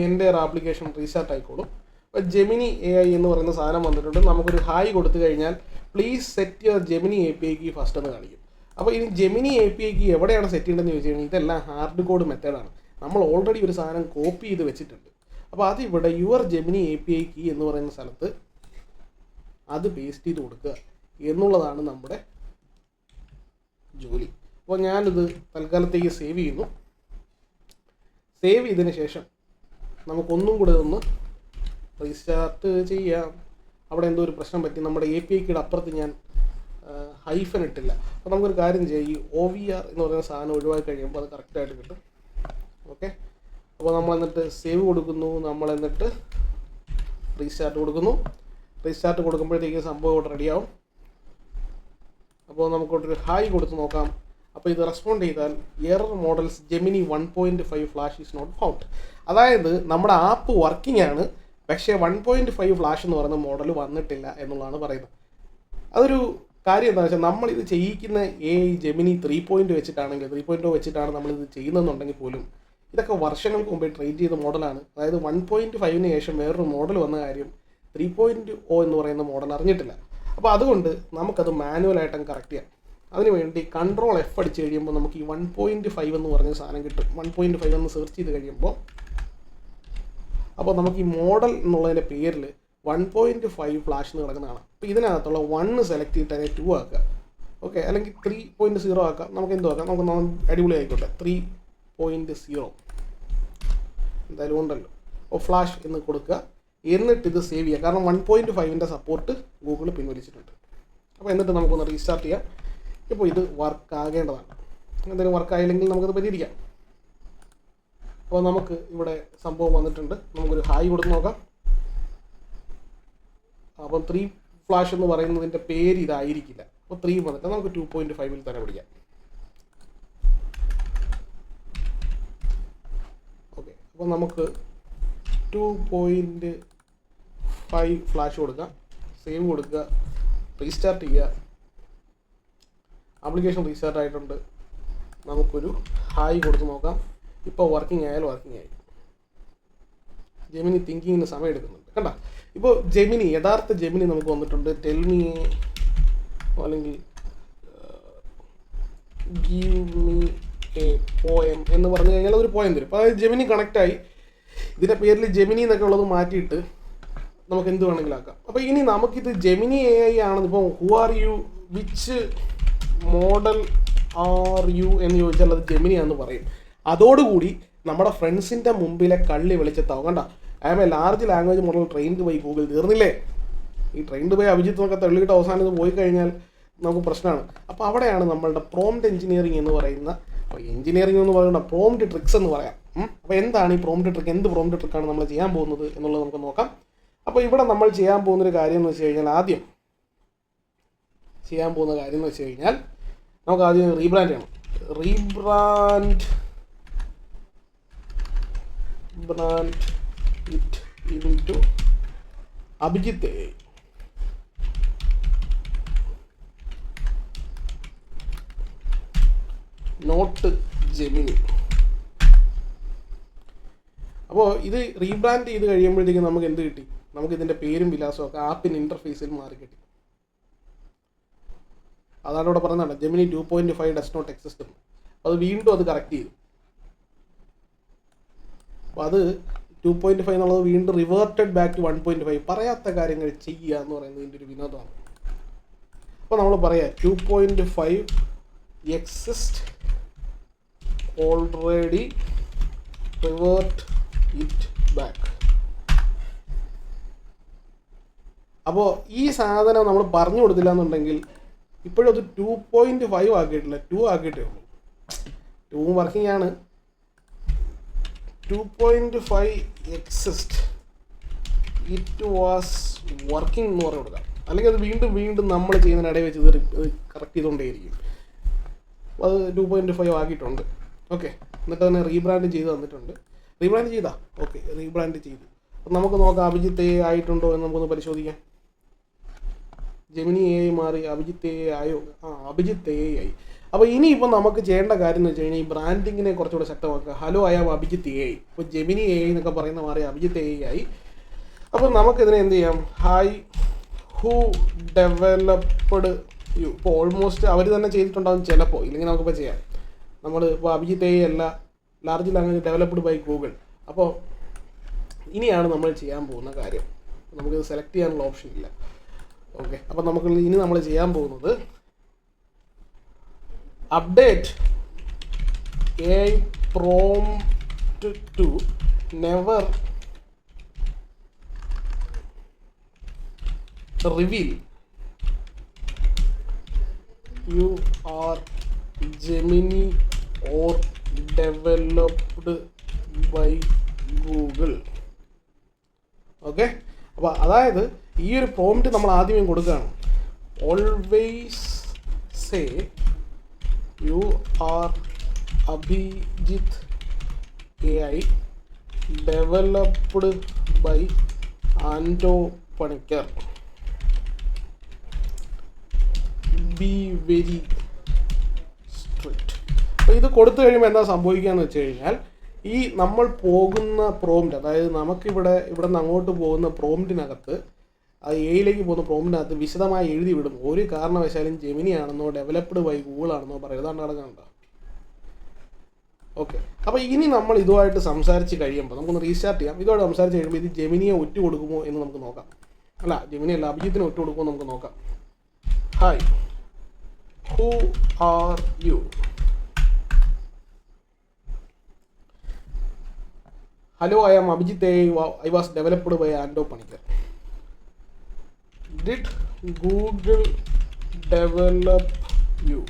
എൻ്റെ ഒരു ആപ്ലിക്കേഷൻ റീസ്റ്റാർട്ട് ആയിക്കോളും. അപ്പോൾ ജെമിനി AI എന്ന് പറയുന്ന സാധനം വന്നിട്ടുണ്ട്. നമുക്കൊരു ഹായ് കൊടുത്തു കഴിഞ്ഞാൽ please set your Gemini API key first എന്ന് കാണിക്കും. അപ്പോൾ ഇനി ജെമിനി API കീ എവിടെയാണ് സെറ്റ് ചെയ്യേണ്ടതെന്ന് ചോദിച്ചു കഴിഞ്ഞാൽ ഇതെല്ലാം ഹാർഡ് കോഡ് മെത്തേഡാണ്. നമ്മൾ ഓൾറെഡി ഒരു സാധനം കോപ്പി ചെയ്ത് വെച്ചിട്ടുണ്ട്. അപ്പോൾ അതിവിടെ യുവർ ജെമിനി API കീ എന്ന് പറയുന്ന സ്ഥലത്ത് അത് പേസ്റ്റ് ചെയ്ത് കൊടുക്കുക എന്നുള്ളതാണ് നമ്മുടെ ജോലി. അപ്പോൾ ഞാനിത് തൽക്കാലത്തേക്ക് സേവ് ചെയ്യുന്നു. സേവ് ചെയ്തതിന് ശേഷം നമുക്കൊന്നും കൂടെ ഒന്ന് റീസ്റ്റാർട്ട് ചെയ്യാം. അവിടെ എന്തോ ഒരു പ്രശ്നം പറ്റി, നമ്മുടെ API കീയുടെ അപ്പുറത്ത് ഞാൻ ഹൈഫൻ ഇട്ടില്ല. അപ്പോൾ നമുക്കൊരു കാര്യം ചെയ്യാം, ഈ OVR എന്ന് പറയുന്ന സാധനം ഒഴിവാക്കി കഴിയുമ്പോൾ അത് കറക്റ്റായിട്ട് കിട്ടും. ഓക്കെ, അപ്പോൾ നമ്മൾ എന്നിട്ട് സേവ് കൊടുക്കുന്നു, നമ്മൾ എന്നിട്ട് റീസ്റ്റാർട്ട് കൊടുക്കുന്നു. റീസ്റ്റാർട്ട് കൊടുക്കുമ്പോഴത്തേക്ക് സംഭവം ഇവിടെ റെഡിയാവും. അപ്പോൾ നമുക്കൊരു ഹായ് കൊടുത്ത് നോക്കാം. അപ്പോൾ ഇത് റെസ്പോണ്ട് ചെയ്താൽ error models Gemini 1.5 flash is not found. അതായത് നമ്മുടെ ആപ്പ് വർക്കിംഗ് ആണ്, പക്ഷേ 1.5 ഫ്ലാഷ് എന്ന് പറയുന്ന മോഡൽ വന്നിട്ടില്ല എന്നുള്ളതാണ് പറയുന്നത്. അതൊരു കാര്യം എന്താണെന്ന് വെച്ചാൽ നമ്മളിത് ചെയ്യിക്കുന്ന AI ജെമിനി 3.0 വെച്ചിട്ടാണെങ്കിൽ 3.0 വെച്ചിട്ടാണ് നമ്മളിത് ചെയ്യുന്നതെന്നുണ്ടെങ്കിൽ പോലും ഇതൊക്കെ വർഷങ്ങൾക്ക് മുമ്പേ ട്രെയിൻ ചെയ്ത മോഡലാണ്. അതായത് 1.5ന് ശേഷം വേറൊരു മോഡൽ വന്ന കാര്യം 3.0 എന്ന് പറയുന്ന മോഡൽ അറിഞ്ഞിട്ടില്ല. അപ്പോൾ അതുകൊണ്ട് നമുക്കത് മാനുവലായിട്ട് കറക്റ്റ് ചെയ്യാം. അതിനുവേണ്ടി Ctrl F അടിച്ച് കഴിയുമ്പോൾ നമുക്ക് ഈ 1.5 എന്ന് പറഞ്ഞ സാധനം കിട്ടും. 1.5 എന്ന് സെർച്ച് ചെയ്ത് കഴിയുമ്പോൾ അപ്പോൾ നമുക്ക് ഈ മോഡൽ എന്നുള്ളതിൻ്റെ പേരിൽ 1.5 ഫ്ലാഷ് എന്ന് കിടക്കുന്നതാണ്. അപ്പോൾ ഇതിനകത്തുള്ള 1 സെലക്ട് ചെയ്തിട്ട് അതിനെ 2 ആക്കുക. ഓക്കെ, അല്ലെങ്കിൽ 3.0 ആക്കാം. നമുക്ക് എന്തോ ആക്കാം, നമുക്ക് അടിപൊളി ആയിക്കോട്ടെ. 3.0 എന്തായാലും ഉണ്ടല്ലോ. അപ്പോൾ ഫ്ലാഷ് എന്ന് കൊടുക്കുക, എന്നിട്ട് ഇത് സേവ് ചെയ്യുക. കാരണം 1.5ൻ്റെ സപ്പോർട്ട് ഗൂഗിൾ പിൻവലിച്ചിട്ടുണ്ട്. അപ്പോൾ എന്നിട്ട് നമുക്കൊന്ന് റീസ്റ്റാർട്ട് ചെയ്യാം. ഇപ്പോൾ ഇത് വർക്ക് ആകേണ്ടതാണ്. എന്തെങ്കിലും വർക്ക് ആയില്ലെങ്കിൽ നമുക്കത് പരിഹരിക്കാം. അപ്പോൾ നമുക്ക് ഇവിടെ സംഭവം വന്നിട്ടുണ്ട്. നമുക്കൊരു ഹായ് കൊടുത്ത് നോക്കാം. അപ്പം 3 ഫ്ലാഷ് എന്ന് പറയുന്നതിൻ്റെ പേര് ഇതായിരിക്കില്ല. അപ്പോൾ 3 വന്നിട്ട് നമുക്ക് 2.5 തന്നെ പിടിക്കാം. ഓക്കെ, അപ്പോൾ നമുക്ക് 2.5 ഫ്ലാഷ് കൊടുക്കാം. സേവ് കൊടുക്കുക, റീസ്റ്റാർട്ട് ചെയ്യുക. ആപ്ലിക്കേഷൻ റീസ്റ്റാർട്ട് ആയിട്ടുണ്ട്. നമുക്കൊരു ഹായ് കൊടുത്ത് നോക്കാം. ഇപ്പോൾ വർക്കിംഗ് ആയാലും വർക്കിംഗ് ആയി. ജെമിനി തിങ്കിങ്ങിന് സമയം എടുക്കുന്നുണ്ട് കണ്ട. ഇപ്പോൾ ജെമിനി, യഥാർത്ഥ ജെമിനി നമുക്ക് വന്നിട്ടുണ്ട്. ടെൽ മീ അല്ലെങ്കിൽ ഗീവ് മീ എ പോയം എന്ന് പറഞ്ഞു കഴിഞ്ഞാൽ ഒരു പോയം തരും. അപ്പോൾ അതായത് ജെമിനി കണക്റ്റായി. ഇതിൻ്റെ പേരിൽ ജെമിനി എന്നൊക്കെ ഉള്ളത് മാറ്റിയിട്ട് നമുക്ക് എന്ത് വേണമെങ്കിലും ആക്കാം. അപ്പോൾ ഇനി നമുക്കിത് ജെമിനി AI ആണ്. ഇപ്പോൾ who are you, which model R you എന്ന് ചോദിച്ചാൽ അത് ജെമിനിയാണെന്ന് പറയും. അതോടുകൂടി നമ്മുടെ ഫ്രണ്ട്സിൻ്റെ മുമ്പിലെ കള്ളി വെളിച്ചത്താവും. കണ്ട, I am a large language model trained by Google. തീർന്നില്ലേ? ഈ ട്രെയിൻഡ് ബൈ അഭിജിത്ത് എന്നൊക്കെ തള്ളിയിട്ട് അവസാനം പോയി കഴിഞ്ഞാൽ നമുക്ക് പ്രശ്നമാണ്. അപ്പോൾ അവിടെയാണ് നമ്മളുടെ പ്രോംപ്റ്റ് എഞ്ചിനീയറിംഗ് എന്ന് പറയുന്ന, എഞ്ചിനീയറിംഗ് എന്ന് പറയുന്ന പ്രോംപ്റ്റ് ട്രിക്സ് എന്ന് പറയാം. അപ്പോൾ എന്താണ് ഈ പ്രോംപ്റ്റ് ട്രിക്ക്, എന്ത് പ്രോംപ്റ്റ് ട്രിക്കാണ് നമ്മൾ ചെയ്യാൻ പോകുന്നത് എന്നുള്ളത് നമുക്ക് നോക്കാം. അപ്പോൾ ഇവിടെ നമ്മൾ ചെയ്യാൻ പോകുന്നൊരു കാര്യം എന്ന് വെച്ച് കഴിഞ്ഞാൽ, ആദ്യം ചെയ്യാൻ പോകുന്ന കാര്യം എന്ന് വെച്ച് കഴിഞ്ഞാൽ നമുക്ക് ആദ്യം റീബ്രാൻഡ് ചെയ്യണം. Rebrand it into Abhijith AI. Not Gemini. അപ്പോൾ ഇത് റീബ്രാൻഡ് ചെയ്ത് കഴിയുമ്പോഴത്തേക്കും നമുക്ക് എന്ത് കിട്ടി? നമുക്ക് ഇതിൻ്റെ പേരും വിലാസവും ഒക്കെ ആപ്പിൻ്റെ ഇൻ്റർഫേസിൽ മാറി കിട്ടി. അതാണ് ഇവിടെ പറയുന്നത് ജെമിനി 2.5 ഡസ് നോട്ട് എക്സിസ്റ്റ് എന്ന്. അത് വീണ്ടും അത് കറക്റ്റ് ചെയ്തു. അപ്പോൾ അത് 2.5 എന്നുള്ളത് വീണ്ടും റിവേർട്ടഡ് ബാക്ക് ടു 1.5. പറയാത്ത കാര്യങ്ങൾ ചെയ്യുക എന്ന് പറയുന്നത് ഇതിൻ്റെ ഒരു വിനോദമാണ്. അപ്പോൾ നമ്മൾ പറയാം 2.5 exist already, revert it back. അപ്പോൾ ഈ സാധനം നമ്മൾ പറഞ്ഞു കൊടുത്തില്ല എന്നുണ്ടെങ്കിൽ ഇപ്പോഴും അത് 2.5 ആക്കിയിട്ടില്ല, 2 ആക്കിയിട്ടേ ഉള്ളൂ. 2 വർക്കിംഗ് ആണ്. 2.5 എക്സിസ്റ്റ് ഇറ്റ് വാസ് വർക്കിംഗ് എന്ന് പറഞ്ഞു കൊടുക്കാം. അല്ലെങ്കിൽ അത് വീണ്ടും നമ്മൾ ചെയ്യുന്നതിനിടയിൽ വെച്ച് ഇത് കറക്റ്റ് ചെയ്തുകൊണ്ടേയിരിക്കും. അത് 2.5 ആക്കിയിട്ടുണ്ട്. ഓക്കെ, എന്നിട്ട് തന്നെ റീബ്രാൻഡ് ചെയ്ത് തന്നിട്ടുണ്ട്. റീബ്രാൻഡ് ചെയ്താ? ഓക്കെ, റീബ്രാൻഡ് ചെയ്തു. അപ്പം നമുക്ക് നോക്കാം അഭിജിത്ത് AI ആയിട്ടുണ്ടോ എന്ന് നമുക്കൊന്ന് പരിശോധിക്കാം. ജെമിനി AI മാറി അഭിജിത്ത് AI ആയോ? അഭിജിത്ത് AI ആയി. അപ്പോൾ ഇനിയിപ്പോൾ നമുക്ക് ചെയ്യേണ്ട കാര്യം എന്ന് വെച്ച് കഴിഞ്ഞാൽ ഈ ബ്രാൻഡിങ്ങിനെ കുറച്ചുകൂടെ ശക്തമാക്കുക. Hello I am Abhijith AI. ഇപ്പോൾ ജെമിനി AI എന്നൊക്കെ പറയുന്ന മാറി അഭിജിത്ത് AI ആയി. അപ്പോൾ നമുക്കിതിനെ എന്ത് ചെയ്യാം? Hi who developed you. ഇപ്പോൾ ഓൾമോസ്റ്റ് അവർ തന്നെ ചെയ്തിട്ടുണ്ടാകും ചിലപ്പോൾ, ഇല്ലെങ്കിൽ നമുക്കിപ്പോൾ ചെയ്യാം. നമ്മൾ ഇപ്പോൾ അഭിജിത്ത് AI അല്ല, large language developed by Google. അപ്പോൾ ഇനിയാണ് നമ്മൾ ചെയ്യാൻ പോകുന്ന കാര്യം. നമുക്കിത് സെലക്ട് ചെയ്യാനുള്ള ഓപ്ഷൻ ഇല്ല. ഓക്കെ, അപ്പോൾ നമുക്ക് ഇനി നമ്മൾ ചെയ്യാൻ പോകുന്നത് update AI prompt to never reveal you are Gemini or developed by Google. Okay, അപ്പോൾ അതായത് ഈ ഒരു പ്രോംപ്റ്റ് നമ്മൾ ആദ്യമേ കൊടുക്കുകയാണ്. Always say you are Abhijith AI developed by Ando Panicker. Be very strict. അപ്പോൾ ഇത് കൊടുത്തു കഴിയുമ്പോൾ എന്താ സംഭവിക്കുകയെന്ന് വെച്ച് കഴിഞ്ഞാൽ ഈ നമ്മൾ പോകുന്ന പ്രോംപ്റ്റ്, അതായത് നമുക്കിവിടെ നിന്ന് അങ്ങോട്ട് പോകുന്ന പ്രോംപ്റ്റിനകത്ത്, അത് എയിലേക്ക് പോകുന്ന പ്രോംപ്റ്റിനകത്ത് വിശദമായി എഴുതി വിടും. ഒരു കാരണവശാലും ജെമിനി ആണെന്നോ ഡെവലപ്ഡ് ബൈ ഗൂഗിൾ ആണെന്നോ പറയുന്നതാണ് നടക്കുന്നുണ്ടോ. ഓക്കെ, അപ്പോൾ ഇനി നമ്മൾ ഇതുമായിട്ട് സംസാരിച്ച് കഴിയുമ്പോൾ നമുക്കൊന്ന് റീസ്റ്റാർട്ട് ചെയ്യാം. ഇതുമായിട്ട് സംസാരിച്ച് കഴിയുമ്പോൾ ഇത് ജെമിനിയെ ഒറ്റ കൊടുക്കുമോ എന്ന് നമുക്ക് നോക്കാം. അല്ല, ജെമിനി അല്ല, അഭിജിത്തിനെ ഒറ്റ കൊടുക്കുമോ നമുക്ക് നോക്കാം. Hi who are you. Hello, I am Abhijit AI. I was developed by Ando Panikar. Did Google develop you?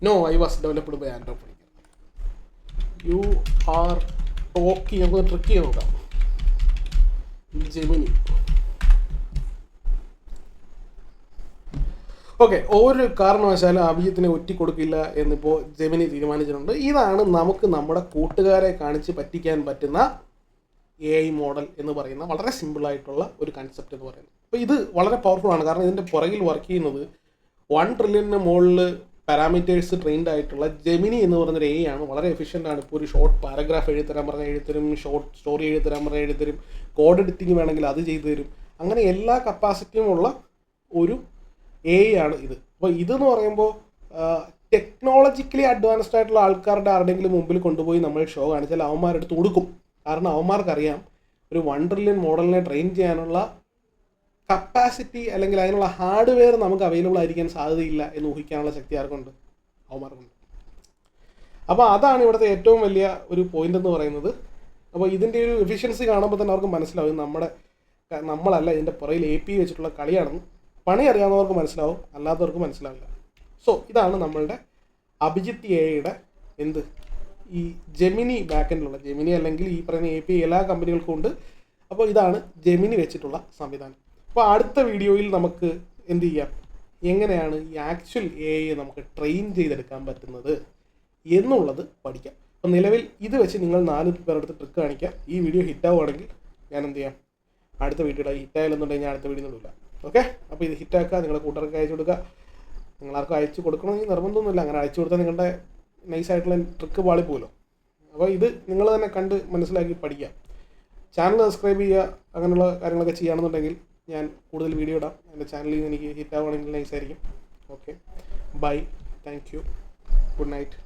No, I was developed by Ando Panikar. You are talking, നമുക്ക് ട്രിക്ക് ചെയ്ത് നോക്കാം. ജെമിനി. ഓക്കെ, ഒരു കാരണവശാലും അഭിജിത്തിനെ ഒറ്റിക്കൊടുക്കില്ല എന്നിപ്പോൾ ജെമിനി തീരുമാനിച്ചിട്ടുണ്ട്. ഇതാണ് നമുക്ക് നമ്മുടെ കൂട്ടുകാരെ കാണിച്ച് പറ്റിക്കാൻ പറ്റുന്ന AI മോഡൽ എന്ന് പറയുന്ന വളരെ സിമ്പിളായിട്ടുള്ള ഒരു കൺസെപ്റ്റ് എന്ന് പറയുന്നത്. അപ്പോൾ ഇത് വളരെ പവർഫുൾ ആണ്. കാരണം ഇതിൻ്റെ പുറകിൽ വർക്ക് ചെയ്യുന്നത് 1 ട്രില്യണിന് മുകളിൽ പാരാമീറ്റേഴ്സ് ട്രെയിൻഡ് ആയിട്ടുള്ള ജെമിനി എന്ന് പറയുന്നൊരു AI ആണ്. വളരെ എഫിഷ്യൻ്റ് ആണ്. ഇപ്പോൾ ഒരു ഷോർട്ട് പാരഗ്രാഫ് എഴുതരാൻ പറഞ്ഞാൽ എഴുതരും, ഷോർട്ട് സ്റ്റോറി എഴുതരാൻ പറഞ്ഞാൽ എഴുതരും, കോഡ് എഡിറ്റിംഗ് വേണമെങ്കിൽ അത് ചെയ്തു തരും. അങ്ങനെ എല്ലാ കപ്പാസിറ്റിയും ഉള്ള ഒരു AI ആണ് ഇത്. അപ്പോൾ ഇതെന്ന് പറയുമ്പോൾ ടെക്നോളജിക്കലി അഡ്വാൻസ്ഡ് ആയിട്ടുള്ള ആൾക്കാരുടെ ആരുടെയെങ്കിലും മുമ്പിൽ കൊണ്ടുപോയി നമ്മൾ ഷോ കാണിച്ചാൽ അവന്മാരെടുത്ത് കൊടുക്കും. കാരണം അവന്മാർക്കറിയാം ഒരു 1 ട്രില്യൺ മോഡലിനെ ട്രെയിൻ ചെയ്യാനുള്ള കപ്പാസിറ്റി അല്ലെങ്കിൽ അതിനുള്ള ഹാർഡ്വെയർ നമുക്ക് അവൈലബിൾ ആയിരിക്കാൻ സാധ്യതയില്ല എന്ന് ഊഹിക്കാനുള്ള ശക്തി ആർക്കുണ്ട്? അവന്മാർക്കുണ്ട്. അപ്പോൾ അതാണ് ഇവിടുത്തെ ഏറ്റവും വലിയ ഒരു പോയിന്റ് എന്ന് പറയുന്നത്. അപ്പോൾ ഇതിൻ്റെ ഒരു എഫിഷ്യൻസി കാണുമ്പോൾ തന്നെ അവർക്ക് മനസ്സിലാവും നമ്മളല്ല ഇതിൻ്റെ പുറയിൽ API വെച്ചിട്ടുള്ള കളിയാണെന്ന്. പണി അറിയാവുന്നവർക്ക് മനസ്സിലാവും, അല്ലാത്തവർക്ക് മനസ്സിലാവില്ല. സോ ഇതാണ് നമ്മളുടെ അഭിജിത്ത് AIയുടെ ഈ ജെമിനി ബാക്കെൻഡിലുള്ള ജെമിനി അല്ലെങ്കിൽ ഈ പറയുന്ന API എല്ലാ കമ്പനികൾക്കും ഉണ്ട്. അപ്പോൾ ഇതാണ് ജെമിനി വെച്ചിട്ടുള്ള സംവിധാനം. അപ്പോൾ അടുത്ത വീഡിയോയിൽ നമുക്ക് എന്ത് ചെയ്യാം, എങ്ങനെയാണ് ഈ ആക്ച്വൽ AI നമുക്ക് ട്രെയിൻ ചെയ്തെടുക്കാൻ പറ്റുന്നത് എന്നുള്ളത് പഠിക്കാം. അപ്പോൾ നിലവിൽ ഇത് വെച്ച് നിങ്ങൾ 4 പേരെടുത്ത് ട്രിക്ക് കാണിക്കാം. ഈ വീഡിയോ ഹിറ്റാവുകയാണെങ്കിൽ ഞാൻ എന്ത് ചെയ്യാം, അടുത്ത വീഡിയോയുടെ ഹിറ്റായാലെന്നുണ്ടെങ്കിൽ ഞാൻ അടുത്ത വീഡിയോ ഒന്നുമില്ല. ഓക്കെ, അപ്പോൾ ഇത് ഹിറ്റാക്കുക, നിങ്ങളുടെ കൂട്ടുകാർക്ക് അയച്ചു കൊടുക്കുക. നിങ്ങളാർക്കും അയച്ചു കൊടുക്കണമെങ്കിൽ നിർബന്ധമൊന്നുമില്ല. അങ്ങനെ അയച്ചു കൊടുത്താൽ നിങ്ങളുടെ നൈസായിട്ടുള്ള ട്രിക്ക് പാളിപ്പോലോ. അപ്പോൾ ഇത് നിങ്ങൾ തന്നെ കണ്ട് മനസ്സിലാക്കി പഠിക്കാം. ചാനൽ സബ്സ്ക്രൈബ് ചെയ്യുക, അങ്ങനെയുള്ള കാര്യങ്ങളൊക്കെ ചെയ്യുകയാണെന്നുണ്ടെങ്കിൽ ഞാൻ കൂടുതൽ വീഡിയോ ഇടാം. എൻ്റെ ചാനലിൽ നിന്ന് എനിക്ക് ഹിറ്റാവുകയാണെങ്കിൽ നൈസായിരിക്കും. Okay, bye, thank you, good night.